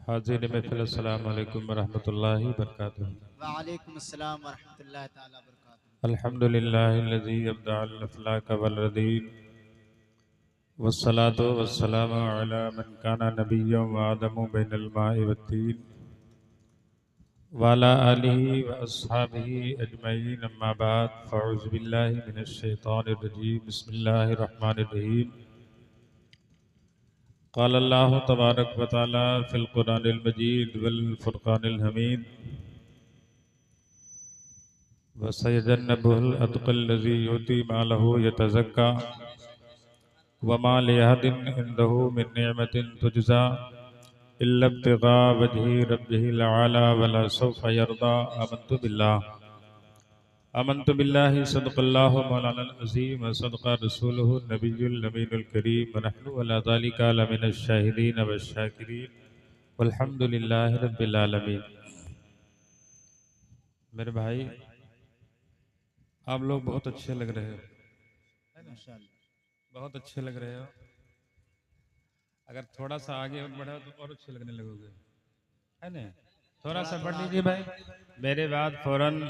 हाज़िर महफ़िल अस्सलामु अलैकुम वरहमतुल्लाहि वबरकातुहू। वालेकुम अस्सलाम वरहमतुल्लाहि ताला बरकातुहू। अल्हम्दुलिल्लाहिल्लज़ी अब्दअल अफ़लाक वल रदीन वस्सलातु वस्सलामु अला मन काना नबिय्यन व आदमु बैनल माइ वत्तीन व अला आलिहि व अस्हाबिहि अजमईन अम्मा बाद फ़अऊज़ु बिल्लाहि मिनश शैतानिर रजीम बिस्मिल्लाहिर रहमानिर रहीम। क़ाल अल्लाहु तबारक व तआला फ़िल क़ुरआनिल मजीद वल फ़ुरक़ानिल हमीद वसयजन्नबुहुल अतक़ल्लज़ी युती मालहु यतज़क्का वमा लिअहदिन इंदहु मिन निअमतिन तुजज़ा इल्ला इब्तिग़ा वजहि रब्बिहिल आला वला सौफ़ा यरदा। आमन्तु बिल्लाहि सदक़ल्लाहु मौलानल अज़ीम व सदक़ा रसूलुहु नबियुल नबीयुल करीम व नहनु अला ज़ालिका लमिनश शाहिदीन वश्शाकिरीन वल्हम्दुलिल्लाहि रब्बिल आलमीन। मेरे भाई, आप लोग बहुत अच्छे लग रहे हो, है ना? बहुत अच्छे लग रहे हो। अगर थोड़ा सा आगे और बढ़ो तो और अच्छे लगने लगोगे, है ना? थोड़ा सा बढ़ लीजिए भाई। मेरे बाद फौरन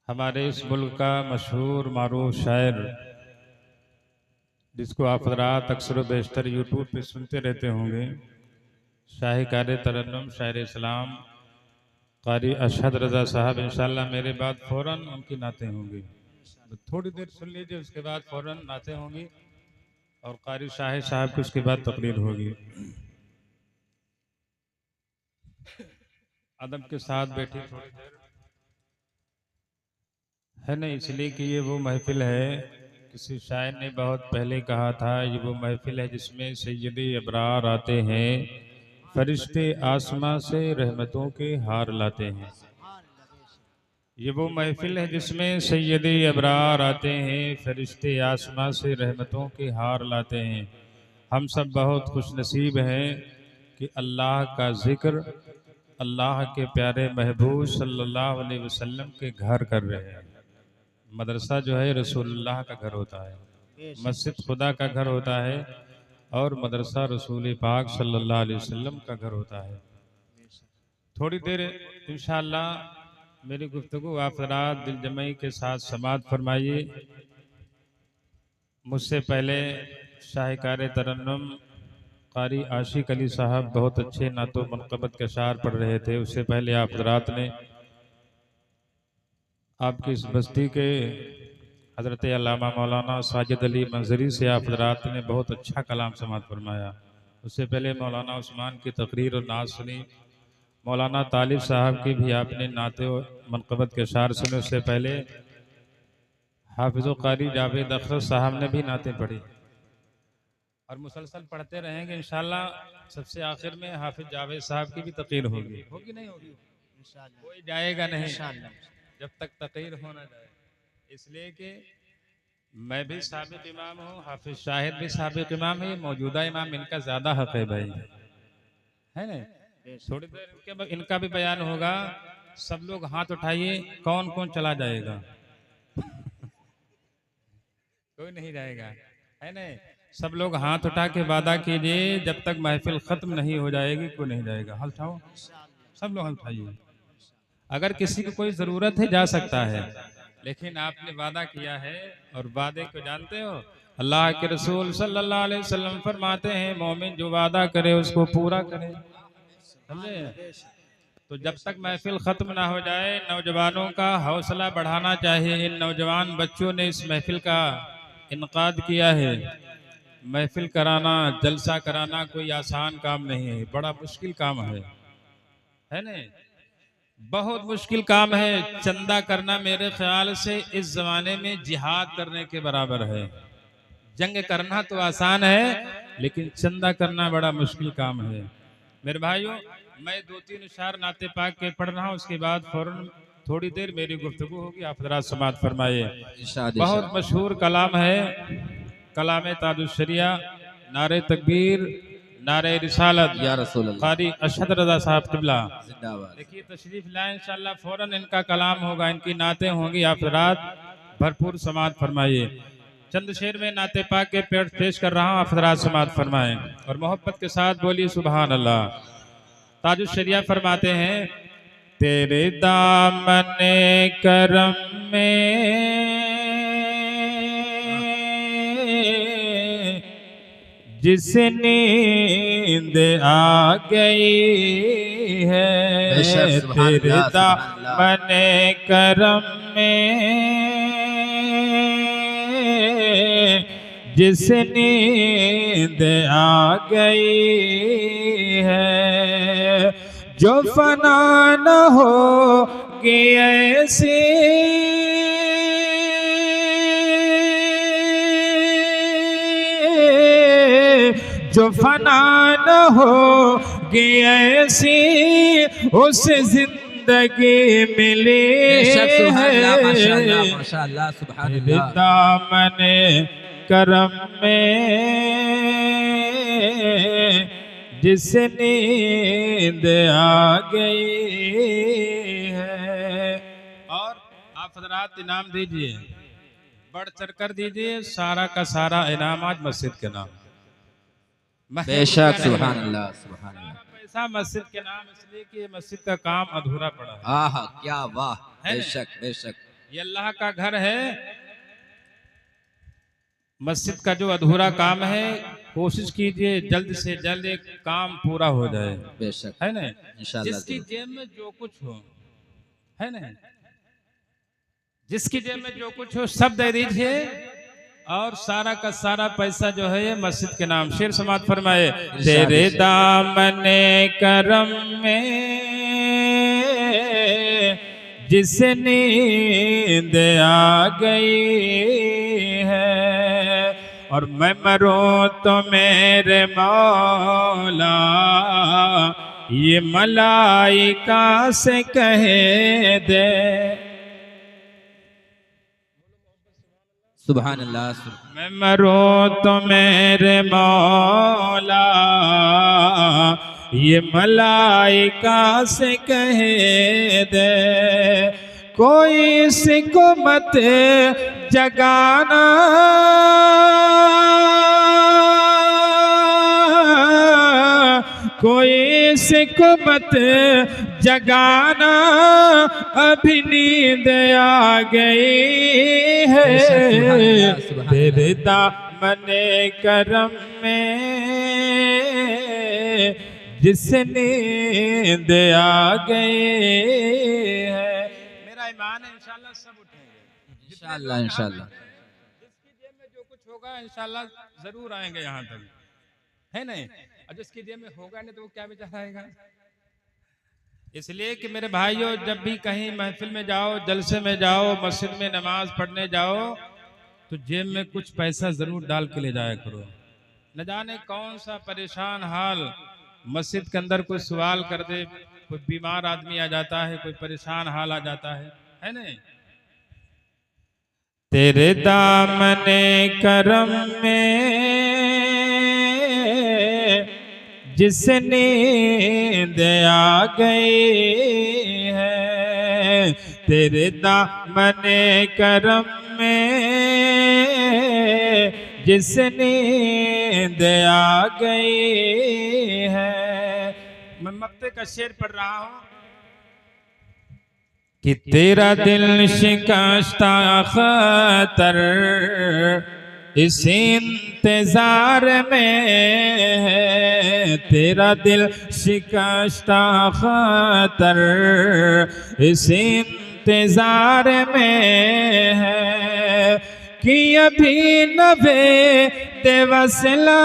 हमारे इस मुल्क का मशहूर मारूफ शायर, जिसको आप हज़रात अक्सर बेशतर यूट्यूब पे सुनते रहते होंगे, शाहिकार तरन्नुम शायर इस्लाम कारी अशहद रज़ा साहब, इंशाल्लाह मेरे बाद फौरन उनकी नातें होंगी। तो थोड़ी देर सुन लीजिए, उसके बाद फौरन नातें होंगी और कारी शाहिद साहब की उसके बाद तकरीर होगी। अदब के साथ बैठी थोड़ी देर, है ना, इसलिए कि ये वो महफिल है, किसी शायर ने बहुत पहले कहा था, ये वो महफिल है जिसमें सैयदे अबरार आते हैं, फरिश्ते आसमां से रहमतों के हार लाते हैं। ये वो महफिल है जिसमें सैयदे अबरार आते हैं, फरिश्ते आसमां से रहमतों के हार लाते हैं। हम सब बहुत खुशनसीब हैं कि अल्लाह का जिक्र अल्लाह के प्यारे महबूब सल्लल्लाहु अलैहि वसल्लम के घर कर रहे हैं। मदरसा जो है रसूलुल्लाह का घर होता है, मस्जिद खुदा का घर होता है और मदरसा रसूल पाक सल्लल्लाहु अलैहि वसल्लम का घर होता है। थोड़ी देर इंशाअल्लाह मेरी गुफ्तगू आप हज़रात दिल जमई के साथ समाअत फरमाइए। मुझसे पहले शाहिकार तरन्नुम कारी आशिक अली साहब बहुत अच्छे नातो मनक़बत के अशार पढ़ रहे थे। उससे पहले आप हज़रात ने आपकी इस बस्ती के हज़रत अल्लामा मौलाना साजिद अली मंजरी से आप हज़रात ने बहुत अच्छा कलाम समाअत फरमाया। उससे पहले मौलाना उस्मान की तकरीर और नात सुनी। मौलाना तालिब साहब की भी आपने नाते मनक़बत के अशार सुने। उससे पहले हाफिज़ कारी जावेद अख्तर साहब ने भी नातें पढ़ी और मुसलसल पढ़ते रहेंगे इंशाअल्लाह। सबसे आखिर में हाफिज जावेद साहब की भी तकरीर होगी, होगी नहीं होगी? कोई जाएगा नहीं जब तक तकरीर हो ना जाए, इसलिए कि मैं भी साबिक इमाम हूँ, हाफिज शाहिद भी साबिक इमाम है, ये मौजूदा इमाम इनका ज्यादा हक है भाई, है ना? थोड़ी देर इनका भी बयान होगा। सब लोग हाथ उठाइए, कौन कौन चला जाएगा? कोई नहीं जाएगा, है ना? सब लोग हाथ उठा के वादा कीजिए, जब तक महफिल खत्म नहीं हो जाएगी कोई नहीं जाएगा। हाथ उठाओ, सब लोग हाथ उठाइए। अगर किसी को कोई जरूरत है जा सकता है, लेकिन आपने वादा किया है और वादे को जानते हो। अल्लाह के रसूल सल्लल्लाहु अलैहि वसल्लम फरमाते हैं, मोमिन जो वादा करे उसको पूरा करे, समझे? तो जब तक महफिल खत्म ना हो जाए, नौजवानों का हौसला बढ़ाना चाहिए। इन नौजवान बच्चों ने इस महफिल का इनकाद किया है। महफिल कराना, जलसा कराना कोई आसान काम नहीं है, बड़ा मुश्किल काम है ना? बहुत मुश्किल काम है। चंदा करना मेरे ख्याल से इस जमाने में जिहाद करने के बराबर है। जंग करना तो आसान है, लेकिन चंदा करना बड़ा मुश्किल काम है। मेरे भाइयों, मैं 2-3 इशार नाते पाक के पढ़ रहा हूँ, उसके बाद फौरन थोड़ी देर मेरी गुफ्तगू होगी, आप जरा समाअत फरमाइए। बहुत मशहूर कलाम है, कलाम ताजुश्शरिया, नारे तकबीर, नारे रिसालत, या रसूल अल्लाह, कारी अशहद रज़ा साहब क़िबला जिंदाबाद। देखिए तशरीफ लाए, इंशाअल्लाह फौरन इनका कलाम होगा, इनकी नातें होंगी, आप रात भरपूर समाअत फरमाइए। चंद शेर में नाते पाक के पेश कर रहा हूँ, आप हज़रात समाअत फरमाएं और मोहब्बत के साथ बोलिए सुभान अल्लाह। ताजुश शरिया फरमाते हैं, तेरे दामने करम में जिस नींद आ गई है, तेरे दामने करम में जिस नींद आ गई है, जो फना न होगी ऐसी जो फना न होगी ऐसी उस जिंदगी मिली है, दामने करम में जिस नींद आ गई है। और आप हज़रात इनाम दीजिए, बढ़ चढ़ कर दीजिए, सारा का सारा इनाम आज मस्जिद के नाम। बेशक सुभान अल्लाह सुभान अल्लाह। पैसा मस्जिद के नाम इसलिए कि ये मस्जिद का काम अधूरा पड़ा है। आहा क्या वाह, बेशक बेशक। ये अल्लाह का घर है, मस्जिद का जो अधूरा काम है कोशिश कीजिए जल्द से जल्द एक काम पूरा हो जाए। बेशक है ना, इंशाअल्लाह। जिसकी जेब में जो कुछ हो, है ना, जिसकी जेब में जो कुछ हो सब दे दीजिए और सारा का सारा पैसा जो है ये मस्जिद के नाम। शेर समाअत फरमाए, तेरे दामने करम में जिस नींद आ गई है, और मैं मरूं तो मेरे मौला ये मलाइका से कहे दे। सुभान अल्लाह। मैं मरूं तो मेरे मौला ये मलाइका से कहे दे, कोई इसको मत जगाना कोई इसको मत जगाना, अभी नींद आ गई है, तेरे दामने करम में जिस नींद आ गई है। मेरा ईमान है इंशाल्लाह सब उठेंगे, इंशाल्लाह इंशाल्लाह। जिसकी जेब में जो कुछ होगा इंशाल्लाह जरूर आएंगे यहाँ तक, है नहीं, और जिसकी जेब में होगा नहीं तो वो क्या बेचारा आएगा। इसलिए कि मेरे भाइयों, जब भी कहीं महफिल में जाओ, जलसे में जाओ, मस्जिद में नमाज पढ़ने जाओ, तो जेब में कुछ पैसा जरूर डाल के ले जाया करो। न जाने कौन सा परेशान हाल मस्जिद के अंदर कोई सवाल कर दे, कोई बीमार आदमी आ जाता है, कोई परेशान हाल आ जाता है नहीं। तेरे दामने करम में जिस नींद आ गई है, तेरे दामने करम में जिस नींद आ गई है। मैं मक्ते का शेर पढ़ रहा हूं कि तेरा दिल शिकस्ता खतर इस इंतजार में है, तेरा दिल शिकस्ता खतर इस इंतजार में है, कि अभी नबे तेवसला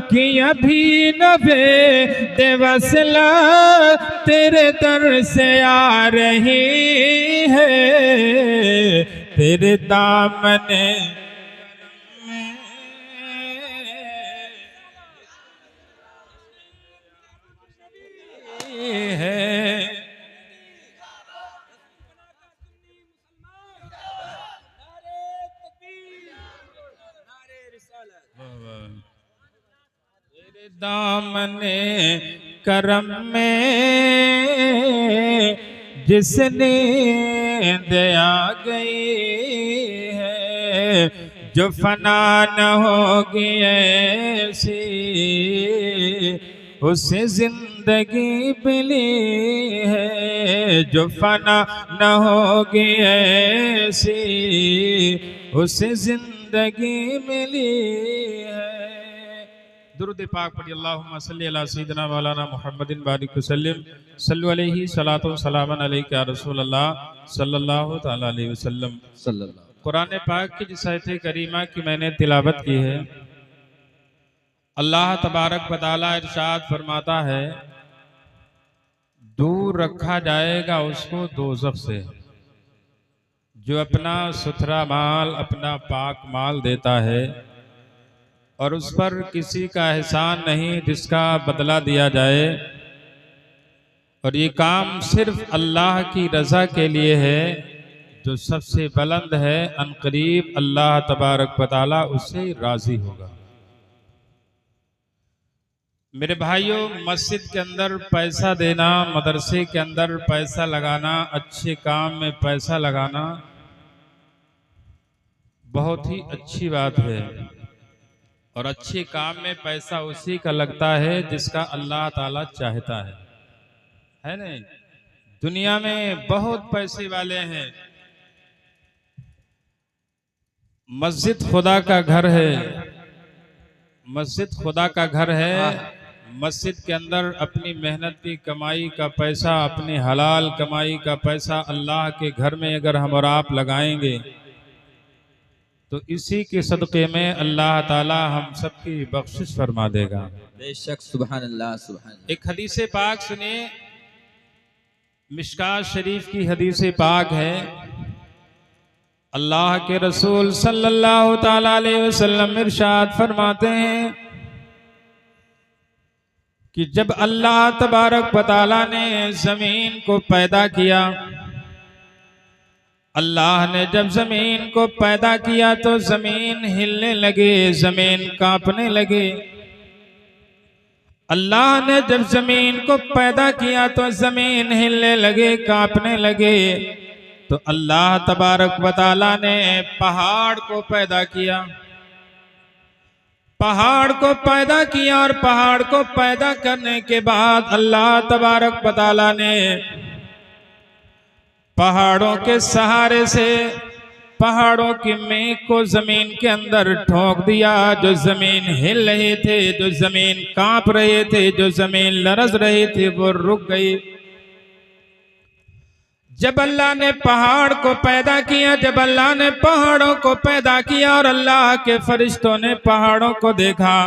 कि अभी नबे देवसला तेरे दर से आ रही है, तेरे दामने है। तेरे दामने करम में जिसने नींद आ गई है जो फना न होगी ऐसी, उसे जिंदगी मिली है जो फना न होगी ऐसी, उसे जिंदगी मिली है। दुरूद पाक पढ़ी अल्लाहुम्मा सल्ली अला सय्यिदिना मौलाना मुहम्मदिन बारिक वसल्लम सल्लु अलैहि सलातो व सलामन अलैका या रसूल अल्लाह सल्लल्लाहु तआला अलैहि वसल्लम। सल्लल्लाहु। कुरान पाक की जिस आयत करीमा की मैंने तिलावत की है, अल्लाह तबारक व तआला इरशाद फरमाता है, दूर रखा जाएगा उसको दोज़ख से जो अपना सुथरा माल, अपना पाक माल देता है और उस पर किसी का एहसान नहीं जिसका बदला दिया जाए, और ये काम सिर्फ अल्लाह की रज़ा के लिए है जो सबसे बुलंद है। अनकरीब अल्लाह तबारक व तआला उससे राज़ी होगा। मेरे भाइयों, मस्जिद के अंदर पैसा देना, मदरसे के अंदर पैसा लगाना, अच्छे काम में पैसा लगाना बहुत ही अच्छी बात है, और अच्छे काम में पैसा उसी का लगता है जिसका अल्लाह ताला चाहता है नहीं? दुनिया में बहुत पैसे वाले हैं, मस्जिद खुदा का घर है, मस्जिद खुदा का घर है। मस्जिद के अंदर अपनी मेहनत की कमाई का पैसा, अपनी हलाल कमाई का पैसा अल्लाह के घर में अगर हम और आप लगाएंगे तो इसी के सदक़े में अल्लाह ताला हम सबकी बख्शिश फरमा देगा। बेशक, सुभान अल्लाह, सुभान अल्लाह। एक हदीस पाक सुनिए, मिशकात शरीफ की हदीस पाक है। अल्लाह के रसूल सल्लल्लाहु ताला अलैहि वसल्लम इरशाद फरमाते हैं कि जब अल्लाह तबारक व तआला ने जमीन को पैदा किया, अल्लाह ने जब जमीन को पैदा किया तो जमीन हिलने लगे, जमीन कांपने लगे। अल्लाह ने जब जमीन को पैदा किया तो जमीन हिलने लगे, कांपने लगे। तो अल्लाह तबारक व तआला ने पहाड़ को पैदा किया, पहाड़ को पैदा किया, और पहाड़ को पैदा करने के बाद अल्लाह तबारक व तआला ने पहाड़ों के सहारे से पहाड़ों की मेघ को जमीन के अंदर ठोक दिया। जो जमीन हिल रहे थे, जो जमीन कांप रहे थे, जो जमीन लरज रही थी, वो रुक गई। जब अल्लाह ने पहाड़ को पैदा किया, जब अल्लाह ने पहाड़ों को पैदा किया और अल्लाह के फरिश्तों ने पहाड़ों को देखा,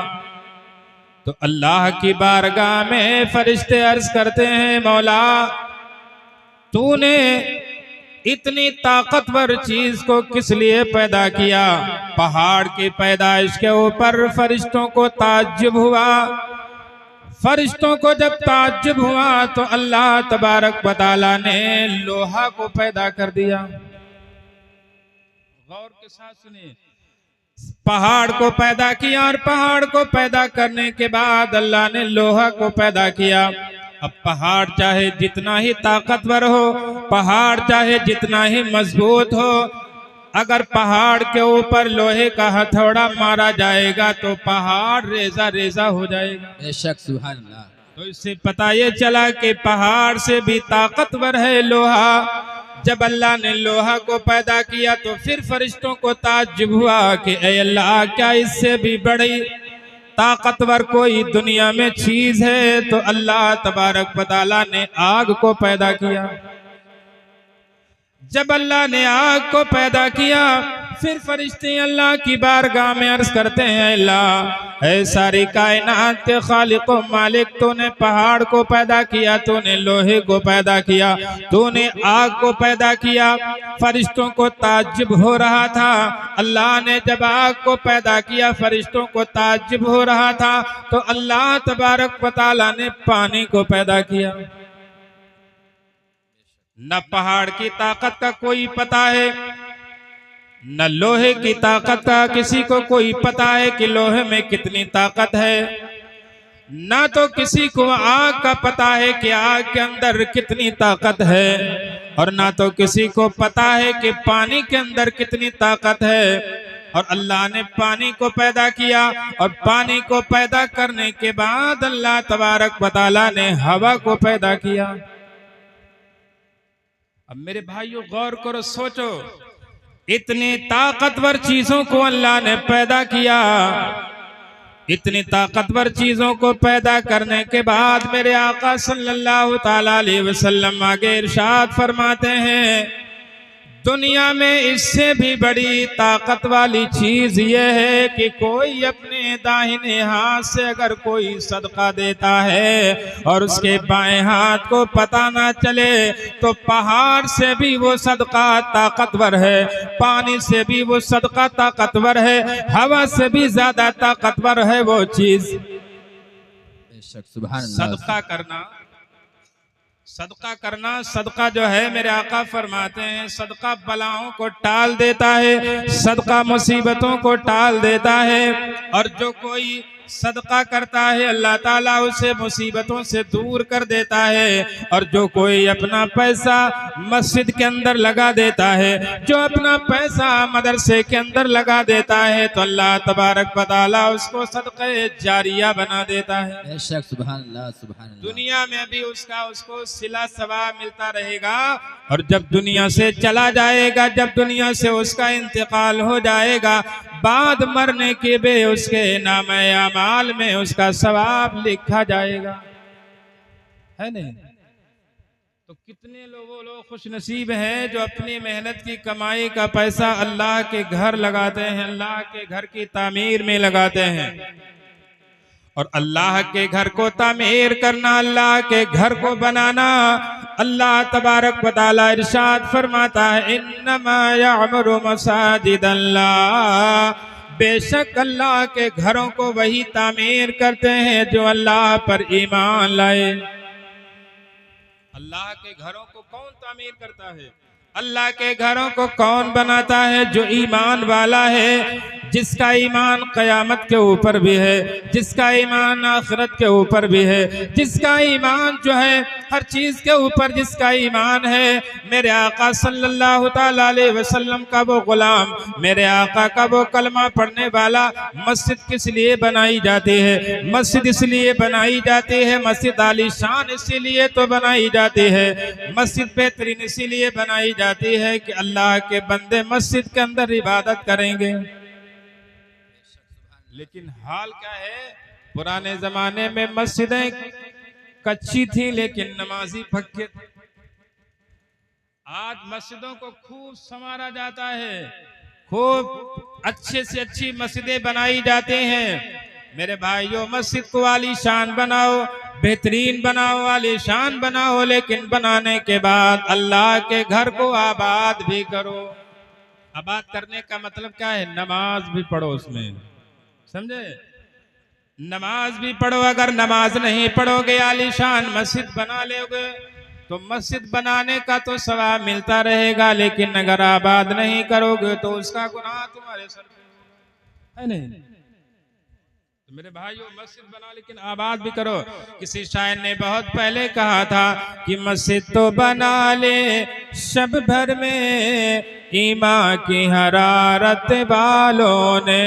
तो अल्लाह की बारगाह में फरिश्ते अर्ज करते हैं, मौला तूने इतनी ताकतवर चीज को किस लिए पैदा किया? पहाड़ की पैदाइश के ऊपर फरिश्तों को ताज्जुब हुआ। फरिश्तों को जब ताज्जुब हुआ तो अल्लाह तबारक व तआला ने लोहा को पैदा कर दिया। गौर के साथ सुनिए, पहाड़ को पैदा किया और पहाड़ को पैदा करने के बाद अल्लाह ने लोहा को पैदा किया। अब पहाड़ चाहे जितना ही ताकतवर हो, पहाड़ चाहे जितना ही मजबूत हो, अगर पहाड़ के ऊपर लोहे का हथौड़ा मारा जाएगा तो पहाड़ रेजा रेजा हो जाएगा। बेशक, सुभान अल्लाह। तो इससे पता ये चला कि पहाड़ से भी ताकतवर है लोहा। जब अल्लाह ने लोहा को पैदा किया तो फिर फरिश्तों को ताज्जुब हुआ कि ऐ अल्लाह, क्या इससे भी बड़ी ताकतवर कोई दुनिया में चीज है? तो अल्लाह तबारक व तआला ने आग को पैदा किया। जब अल्लाह ने आग को पैदा किया, फिर फरिश्ते अल्लाह की बारगाह में अर्ज करते हैं, अल्लाह ऐ सारी कायनात के खालिक व मालिक, तूने पहाड़ को पैदा किया, तूने लोहे को पैदा किया, तूने आग को पैदा किया। फरिश्तों को ताज्जुब हो रहा था। अल्लाह ने जब आग को पैदा किया, फरिश्तों को ताज्जुब हो रहा था, तो अल्लाह तबारक व तआला ने पानी को पैदा किया। न पहाड़ की ताकत का कोई पता है, न लोहे की ताकत का किसी को कोई पता है कि लोहे में कितनी ताकत है, ना तो किसी को आग का पता है कि आग के अंदर कितनी ताकत है। और ना तो किसी को पता है कि पानी के अंदर कितनी ताकत है। और अल्लाह ने पानी को पैदा किया और पानी को पैदा करने के बाद अल्लाह तबारक व तआला ने हवा को पैदा किया। अब मेरे भाइयों गौर करो, सोचो, इतनी ताकतवर चीजों को अल्लाह ने पैदा किया। इतनी ताकतवर चीजों को पैदा करने के बाद मेरे आका सल्लल्लाहु ताला अलैहि वसल्लम आगे इरशाद फरमाते हैं, दुनिया में इससे भी बड़ी ताकत वाली चीज ये है कि कोई अपने दाहिने हाथ से अगर कोई सदका देता है और उसके बाएं हाथ को पता ना चले तो पहाड़ से भी वो सदका ताकतवर है, पानी से भी वो सदका ताकतवर है, हवा से भी ज्यादा ताकतवर है वो चीज। बेशक सुभान अल्लाह। सदका करना, सदका जो है मेरे आका फरमाते हैं, सदका बलाओं को टाल देता है, सदका मुसीबतों को टाल देता है। और जो कोई सदका करता है अल्लाह ताला उसे मुसीबतों से दूर कर देता है। और जो कोई अपना पैसा मस्जिद के अंदर लगा देता है, जो अपना पैसा मदरसे के अंदर लगा देता है, तो अल्लाह तबारक व तआला उसको सदक़े जारिया बना देता है। बेशक सुभान अल्लाह, सुभान अल्लाह। दुनिया में भी उसको सिला सवाब मिलता रहेगा और जब दुनिया से चला जाएगा, जब दुनिया से उसका इंतकाल हो जाएगा, बाद मरने के बे उसके नामे अमाल में उसका सवाब लिखा जाएगा, है नहीं? तो कितने लोग खुश नसीब हैं जो अपनी मेहनत की कमाई का पैसा अल्लाह के घर लगाते हैं, अल्लाह के घर की तामीर में लगाते हैं। और अल्लाह के घर को तामीर करना, अल्लाह के घर को बनाना, अल्लाह तबारक व तआला इरशाद फरमाता है, इन्नमा यअमुरु मसाजिदल्लाह, बेशक अल्लाह के घरों को वही तामीर करते हैं जो अल्लाह पर ईमान लाए। अल्लाह के घरों को कौन तामीर करता है? अल्लाह के घरों को कौन बनाता है? जो ईमान वाला है, जिसका ईमान क़यामत के ऊपर भी है, जिसका ईमान आखिरत के ऊपर भी है, जिसका ईमान जो है हर चीज के ऊपर जिसका ईमान है। मेरे आका सल्लल्लाहु ताला अलैहि वसल्लम का वो गुलाम, मेरे आका का वो कलमा पढ़ने वाला। मस्जिद किस लिए बनाई जाती है? मस्जिद इसलिए बनाई जाती है, मस्जिद आलीशान इसीलिए तो बनाई जाती है, मस्जिद बेहतरीन इसीलिए बनाई जाती है कि अल्लाह के बंदे मस्जिद के अंदर इबादत करेंगे। लेकिन हाल क्या है? पुराने जमाने में मस्जिदें कच्ची थी लेकिन नमाजी पक्के थे। आज मस्जिदों को खूब संवारा जाता है, खूब अच्छे से अच्छी मस्जिदें बनाई जाती हैं। मेरे भाइयों, मस्जिद को आलीशान बनाओ, बेहतरीन बनाओ, आलीशान बनाओ, लेकिन बनाने के बाद अल्लाह के घर को आबाद भी करो। आबाद करने का मतलब क्या है? नमाज भी पढ़ो उसमें, समझे? नमाज भी पढ़ो। अगर नमाज नहीं पढ़ोगे, आलीशान मस्जिद बना लोगे तो मस्जिद बनाने का तो सवाब मिलता रहेगा, लेकिन अगर आबाद नहीं करोगे तो उसका गुनाह तुम्हारे सर पे है नहीं। तो मेरे भाइयों, मस्जिद बना लेकिन आबाद भी करो। किसी शायर ने बहुत पहले कहा था कि मस्जिद तो बना ले शब भर में, ईमान की हरारत वालों ने,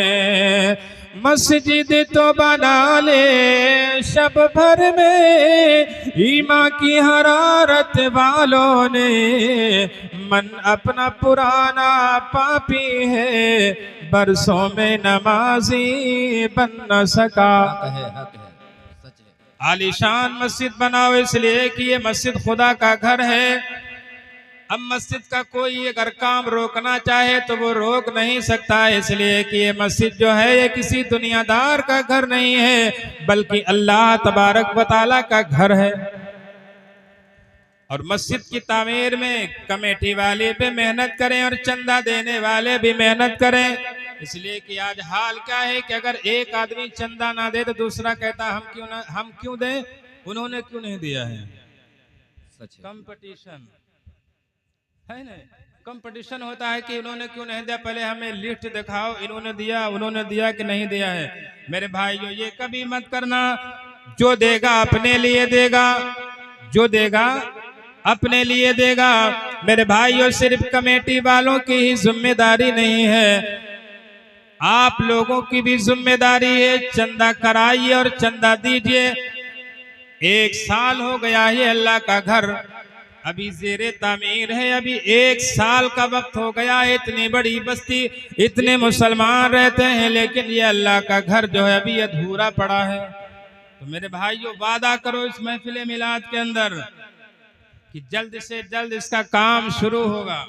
मस्जिद तो बना ले शब भर में, ईमान की हरारत वालों ने, मन अपना पुराना पापी है, बरसों में नमाजी बन न सका। हक है, सच है। आलीशान मस्जिद बनाओ इसलिए कि ये मस्जिद खुदा का घर है। अब मस्जिद का कोई अगर काम रोकना चाहे तो वो रोक नहीं सकता, इसलिए कि ये मस्जिद जो है ये किसी दुनियादार का घर नहीं है, बल्कि अल्लाह तबारक व तआला का घर है। और मस्जिद की तामीर में कमेटी वाले भी मेहनत करें और चंदा देने वाले भी मेहनत करें, इसलिए कि आज हाल क्या है कि अगर एक आदमी चंदा ना दे तो दूसरा कहता हम क्यों दें, उन्होंने क्यों नहीं दिया है। सच है। कंपटीशन है ना, कंपटीशन होता है कि इन्होंने क्यों नहीं दिया, पहले हमें लिस्ट दिखाओ, इन्होंने दिया, उन्होंने दिया कि नहीं दिया है। मेरे भाइयों, ये कभी मत करना। जो देगा अपने लिए देगा, जो देगा अपने लिए देगा। मेरे भाइयों सिर्फ कमेटी वालों की ही जिम्मेदारी नहीं है, आप लोगों की भी जिम्मेदारी है। चंदा कराइए और चंदा दीजिए। 1 साल हो गया है अल्लाह का घर अभी जेरे तामीर है, अभी 1 साल का वक्त हो गया है। इतनी बड़ी बस्ती, इतने मुसलमान रहते हैं, लेकिन ये अल्लाह का घर जो है अभी अधूरा पड़ा है। तो मेरे भाइयों वादा करो इस महफिल मिलाद के अंदर कि जल्द से जल्द इसका काम शुरू होगा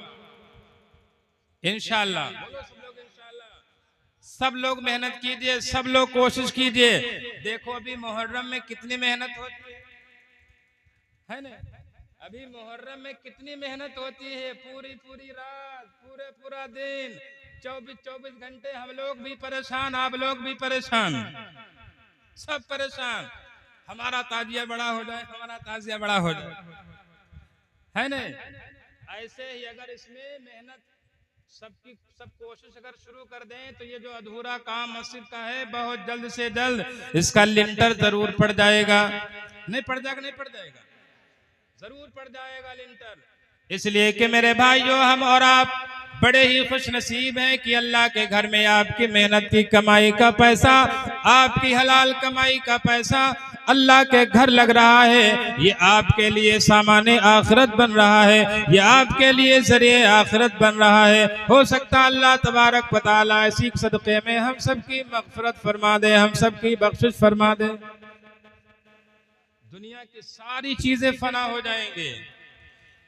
इंशाअल्लाह। सब लोग मेहनत कीजिए, सब लोग कोशिश कीजिए। देखो अभी मुहर्रम में कितनी मेहनत होती है ना, अभी मुहर्रम में कितनी मेहनत होती है। पूरी रात, पूरा दिन, 24 घंटे हम लोग भी परेशान, आप लोग भी परेशान, सब परेशान। हमारा ताजिया बड़ा हो जाए, हमारा ताजिया बड़ा हो जाए, है ना। ऐसे ही अगर इसमें मेहनत सब कोशिश अगर शुरू कर दें तो ये जो अधूरा काम मस्जिद का है बहुत जल्द से जल्द इसका लिंटर जरूर पड़ जाएगा। नहीं पड़ जाएगा, जरूर पड़ जाएगा लिंटर। इसलिए कि मेरे भाइयों हम और आप बड़े ही खुश नसीब हैं कि अल्लाह के घर में आपकी मेहनत की कमाई का पैसा, आपकी हलाल कमाई का पैसा अल्लाह के घर लग रहा है। ये आपके लिए सामाने आखिरत बन रहा है, ये आपके लिए जरिए आखिरत बन रहा है। हो सकता अल्लाह तबारक व तआला इसी सदक़े में हम सबकी मग़फ़िरत फरमा दे, हम सबकी बख्शिश फरमा दे। दुनिया की सारी चीजें फना हो जाएंगे।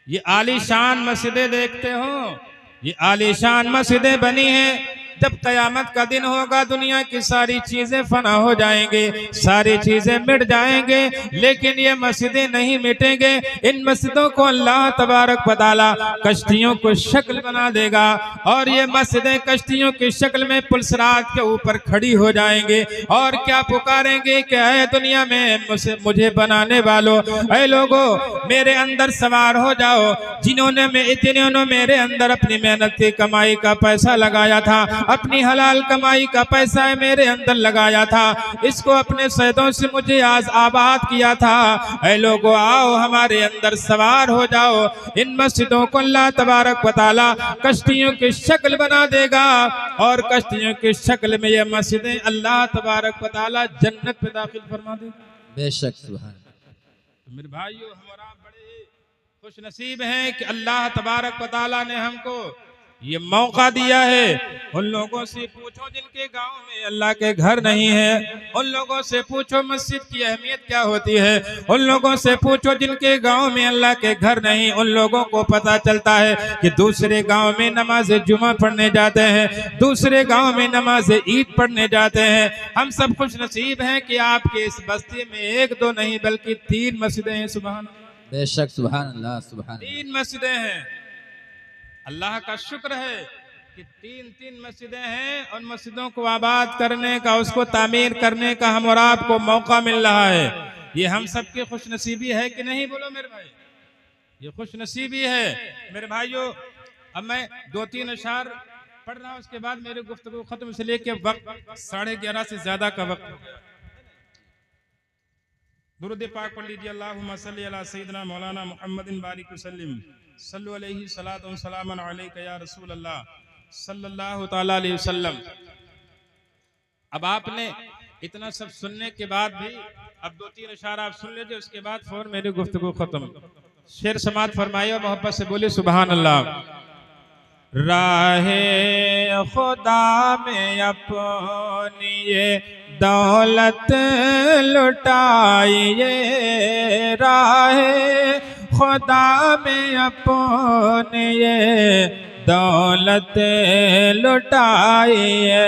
ये आलीशान मस्जिदें देखते हो, ये आलीशान मस्जिदें बनी हैं। जब कयामत का दिन होगा दुनिया की सारी चीजें फना हो जाएंगे, सारी चीजें मिट जाएंगे, लेकिन ये मस्जिदें नहीं मिटेंगे। इन मस्जिदों को अल्लाह तबारक व तआला कश्तियों को शक्ल बना देगा और ये मस्जिदें कश्तियों की शक्ल में पुलसरात के ऊपर खड़ी हो जाएंगे और क्या पुकारेंगे कि ऐ दुनिया में मुझे बनाने वालों, ऐ लोगों मेरे अंदर सवार हो जाओ। जिन्होंने मेरे अंदर अपनी मेहनत की कमाई का पैसा लगाया था, अपनी हलाल कमाई का पैसा मेरे अंदर लगाया था, इसको अपने सैदों से मुझे आज आबाद किया था। ऐ लोगों आओ हमारे अंदर सवार हो जाओ। इन मस्जिदों को अल्लाह तबारक व तआला कश्तियों की शक्ल बना देगा और कश्तियों की शक्ल में ये मस्जिदें अल्लाह तबारक व तआला जन्नत में दाखिल फरमा देगा। बेशक सुभान। मेरे भाइयों हम और आप बड़े खुश नसीब हैं कि अल्लाह तबारक व तआला ने हमको ये मौका दिया है। उन लोगों से पूछो जिनके गांव में अल्लाह के घर नहीं है, उन लोगों से पूछो मस्जिद की अहमियत क्या होती है। उन लोगों से पूछो जिनके गांव में अल्लाह के घर नहीं, उन लोगों को पता चलता है कि दूसरे गांव में नमाज जुमा पढ़ने जाते हैं, दूसरे गांव में नमाज ईद पढ़ने जाते हैं। हम सब खुश नसीब हैं कि आपके इस बस्ती में 1-2 नहीं बल्कि 3 मस्जिदें हैं। सुभान बेशक सुभान अल्लाह, सुभान 3 मस्जिदें हैं। अल्लाह का शुक्र है कि 3 मस्जिदें हैं। उन मस्जिदों को आबाद करने का, उसको तामीर करने का हम और आपको मौका मिल रहा है। ये हम सबकी खुश नसीबी है कि नहीं, बोलो मेरे भाई, ये खुश नसीबी है। मेरे भाइयों अब मैं 2-3 अशार पढ़ रहा हूँ, उसके बाद मेरी गुफ्तगू खत्म, इसलिए कि वक्त 11:30 से ज्यादा का वक्त हो गया। दुरूद पाक पढ़ लीजिए। अल्लाहुम्मा सल्ली अला सय्यिदना मौलाना मुहम्मदिन बारिक वसल्लिम सल्लु अलैहि सलातु व सलामन अलैका या रसूल अल्लाह सल्लल्लाहु तआला अलैहि वसल्लम। अब आपने इतना सब सुनने के बाद भी अब 2-3 इशारा आप सुन लीजिए, उसके बाद फौरन मेरी गुफ्तगू खत्म। शेर समात फरमाइए, मोहब्बत से बोले सुभान अल्लाह। राहे खुदा में अपनी ये दौलत लुटाइए, राहे खुदा में अपनी ये दौलत लुटाइए,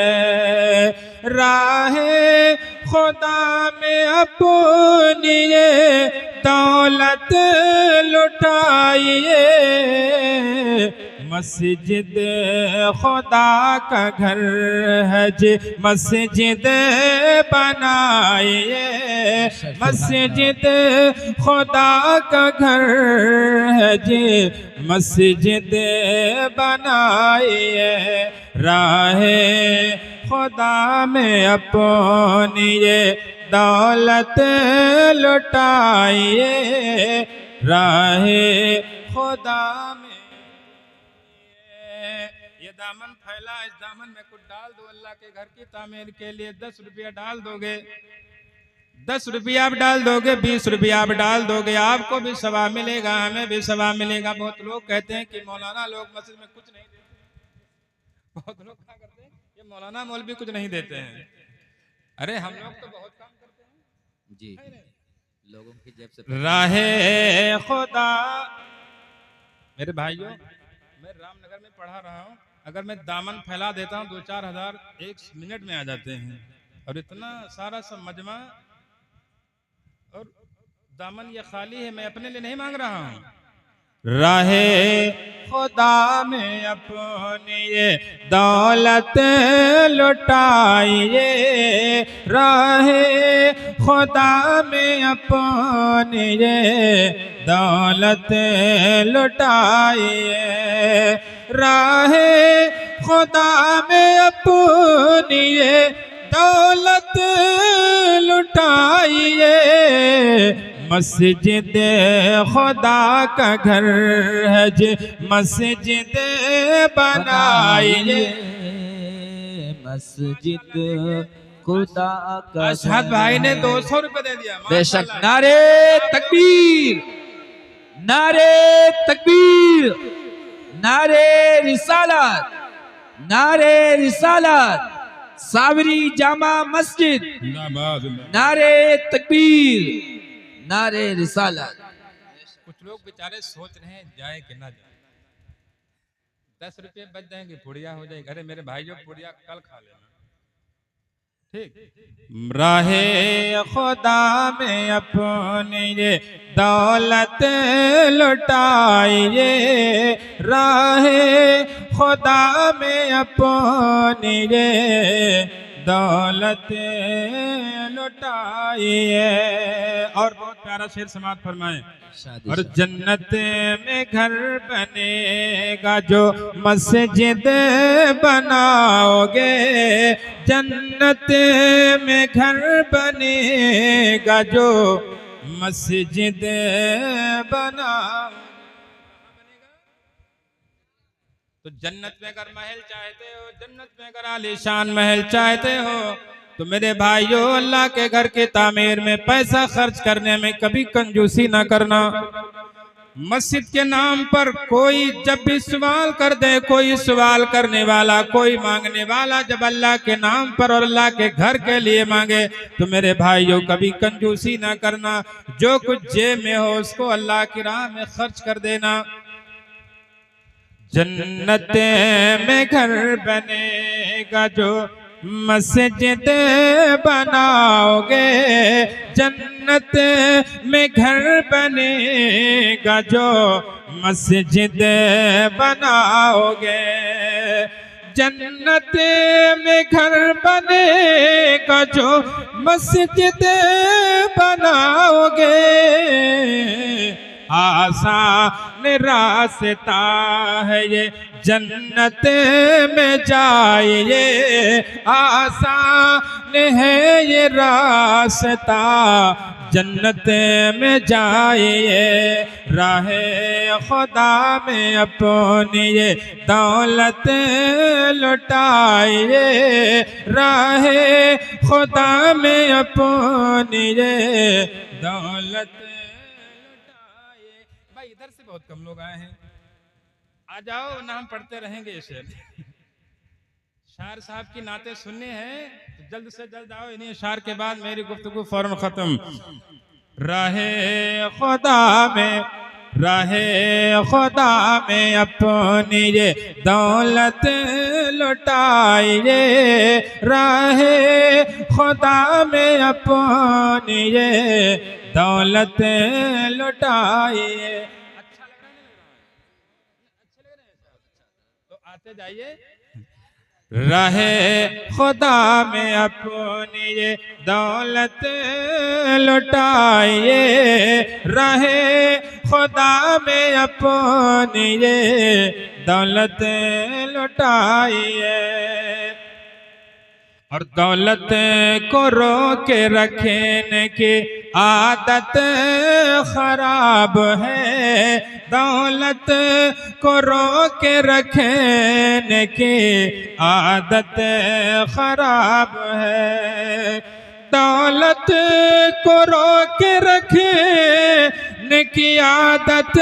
राहे खुदा में अपनी ये दौलत लुटाइए। मस्जिद खुदा का घर है जी, मस्जिद बनाइए, मस्जिद खुदा का घर है जी, मस्जिद बनाइए, राहे खुदा में अपनी ये दौलत लुटाइए, राहे खुदा में फैला इस दामन में कुछ डाल दो, अल्लाह के घर की तामीर के लिए 10 रुपया डाल दोगे, 10 रुपया आप डाल दोगे, 20 रुपया आप डाल दोगे, आपको भी सवाब मिलेगा, हमें भी सवाब मिलेगा। बहुत लोग कहते हैं कि मौलाना लोग मस्जिद में कुछ नहीं देते, बहुत लोग क्या करते हैं, ये मौलाना मौलवी कुछ नहीं देते हैं। अरे हम लोग तो बहुत काम करते हैं जी, लोगों की जेब से राहे खुदा। मेरे भाइयों, मैं रामनगर में पढ़ा रहा हूँ, अगर मैं दामन फैला देता हूँ 2-4 हज़ार 1 मिनट में आ जाते हैं, और इतना सारा सब मजमा, और दामन ये खाली है, मैं अपने लिए नहीं मांग रहा हूँ। राहे खुदा में अपनी ये दौलत लुटाइए, राहे खुदा में अपनी ये दौलत लुटाइए, राहे खुदा में अपनी ये दौलत लुटाइए, मस्जिद खुदा का घर है जी, मस्जिद बनाइए। मस्जिद खुदा का अशहद भाई ने 200 रुपए दे दिया, बेशक। नारे तकबीर, नारे तकबीर, नारे रिसालत, नारे रिसालत, सावरी जामा मस्जिद, नारे तकबीर, नारे रिसालत। कुछ लोग बेचारे सोच रहे हैं जाए कि ना जाए, 10 रुपये बच जाएंगे, पुड़िया हो जाएगी। अरे मेरे भाइयों, पुड़िया कल खा लेना, ठीक। राहे खुदा में अपनी ये दौलत लुटाइए, राहे खुदा में अपनी ये दौलत लुटाइए। और बहुत प्यारा शेर समाप्त फरमाए। और जन्नत में घर बनेगा जो मस्जिद बनाओगे, जन्नत में घर बनेगा जो मस्जिद बनाओ। तो जन्नत में अगर महल चाहते हो, जन्नत में अगर आलीशान महल चाहते हो, तो मेरे भाइयों, अल्लाह के घर की तामीर में पैसा खर्च करने में कभी कंजूसी ना करना। मस्जिद के नाम पर कोई जब भी सवाल कर दे, कोई सवाल करने वाला, कोई मांगने वाला जब अल्लाह के नाम पर और अल्लाह के घर के लिए मांगे, तो मेरे भाइयों कभी कंजूसी ना करना। जो कुछ जेब में हो उसको अल्लाह की राह में खर्च कर देना। जन्नत में घर बनेगा जो मस्जिद बनाओगे, जन्नत में घर बनेगा जो मस्जिद बनाओगे, जन्नत में घर बनेगा जो मस्जिद बनाओगे। आसान रास्ता है ये जन्नत में जाइए, आसान है ये रास्ता जन्नत में जाइए। राहे खुदा में अपनी ये दौलत लुटाइए, राहे खुदा में अपनी ये दौलत। इधर से बहुत कम लोग आए हैं, आ जाओ ना, हम पढ़ते रहेंगे इसे। शार साहब की नाते सुनने हैं तो जल्द से जल्द आओ, इन्हीं शार के बाद मेरी गुफ्तगू फौरन खत्म। राहे खुदा में, राहे खुदा में अपनी ये दौलत लुटाइए, राहे खुदा में अपनी ये दौलत लुटाइए। तो आते जाइए। राहे खुदा में अपनी ये दौलत लुटाइए, राहे खुदा में अपनी ये दौलत लुटाइए। और दौलत को रोके रखने की आदत खराब है, दौलत को रोके रखने की आदत खराब है। दौलत को रोके रखने की आदत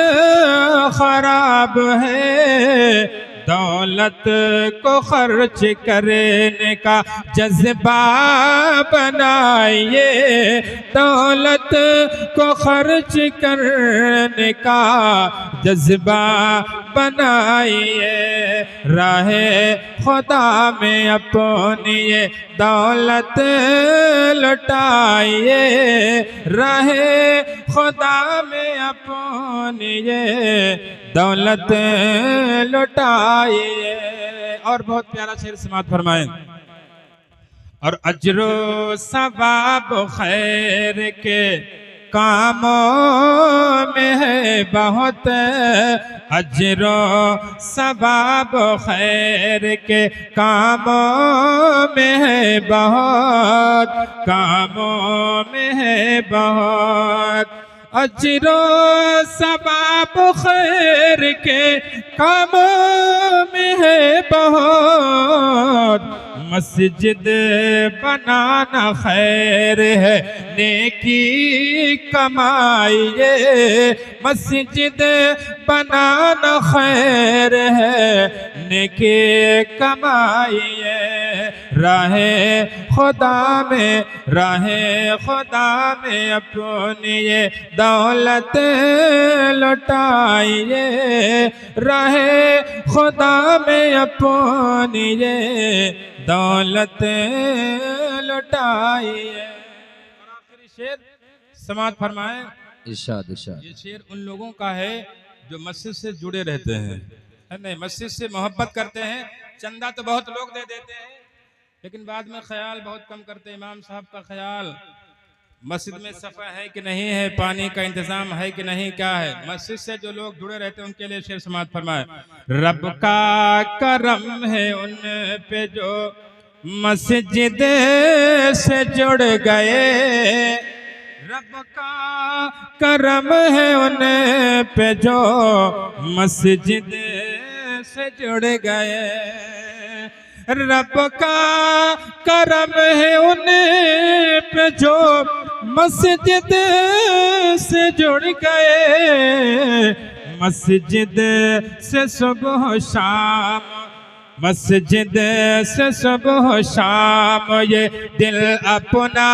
खराब है। दौलत को खर्च करने का जज्बा बनाइए। दौलत को खर्च करने का जज्बा बनाइए। राहे खुदा में अपनी ये दौलत लुटाइए। राहे खुदा में अपनी ये दौलत लुटाइए। और बहुत प्यारा शेर समाअत फरमाएं। और अजरो सवाब खैर के कामों में है बहुत। अजरो सवाब खैर के कामों में है बहुत। कामों में है बहुत। अजरो सवाब खैर के कामों में है बहुत। मस्जिद बनाना खैर है नेकी कमाइए। मस्जिद बनाना खैर है नेकी कमाइए। राहे खुदा में अपनी ये दौलत लुटाइए। राहे खुदा में अपनी ये दौलत लुटाइए। और आखिरी शेर समाअत फरमाए। इरशाद इरशाद। ये शेर उन लोगों का है जो मस्जिद से जुड़े रहते हैं, है नहीं, मस्जिद से मोहब्बत करते हैं। चंदा तो बहुत लोग दे देते हैं लेकिन बाद में ख्याल बहुत कम करते हैं। इमाम साहब का ख्याल मस्जिद में सफा है कि नहीं है, पानी का इंतजाम है कि नहीं, क्या है। मस्जिद से जो लोग जुड़े रहते हैं उनके लिए शेर समाअत फरमाए। रब का करम है उन पे जो मस्जिद से जुड़ गए। रब का करम है उन पे जो मस्जिद से जुड़ गए। रब का करम है उन पे जो मस्जिद से जुड़ गए। मस्जिद से सुबह शाम, मस्जिद से सुबह शाम ये दिल अपना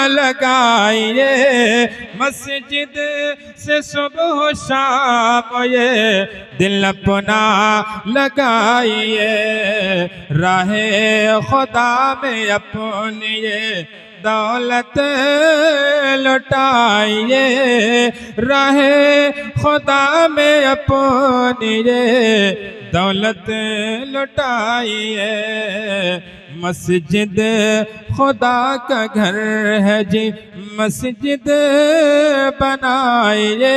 लगाइए। मस्जिद से सुबह शाम ये दिल अपना लगाइए। राहे खुदा में अपनी ये दौलत लुटाइए। राहे खुदा में अपनी ये दौलत लुटाइए। मस्जिद खुदा का घर है जी, मस्जिद बनाइए।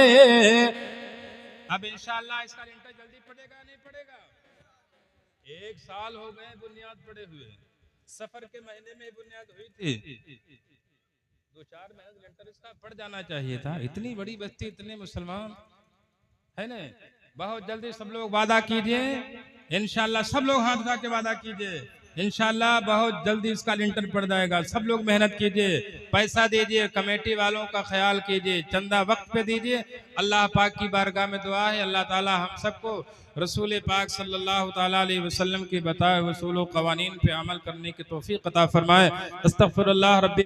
अब इंशाअल्लाह इसका लिंटर जल्दी पड़ेगा नहीं पड़ेगा। 1 साल हो गए बुनियाद पड़े हुए। सफर के महीने में बुनियाद हुई थी। 2-4 महीने लिंटर इसका पड़ जाना चाहिए था। इतनी बड़ी बस्ती, इतने मुसलमान, है ना। बहुत जल्दी सब लोग वादा कीजिए इंशाअल्लाह। सब लोग हाथ उठा के वादा कीजिए इंशाअल्लाह बहुत जल्दी इसका लिंटर पड़ जाएगा। सब लोग मेहनत कीजिए, पैसा दीजिए, कमेटी वालों का ख्याल कीजिए, चंदा वक्त पे दीजिए। अल्लाह पाक की बारगाह में दुआ है अल्लाह ताला हम सबको रसूल पाक सल्लल्लाहु ताला अलैहि वसल्लम के बताए हुए उसूल व क़वानीन पे अमल करने की तौफीक अता फरमाए। अस्तग़फिरुल्लाह रब्बी।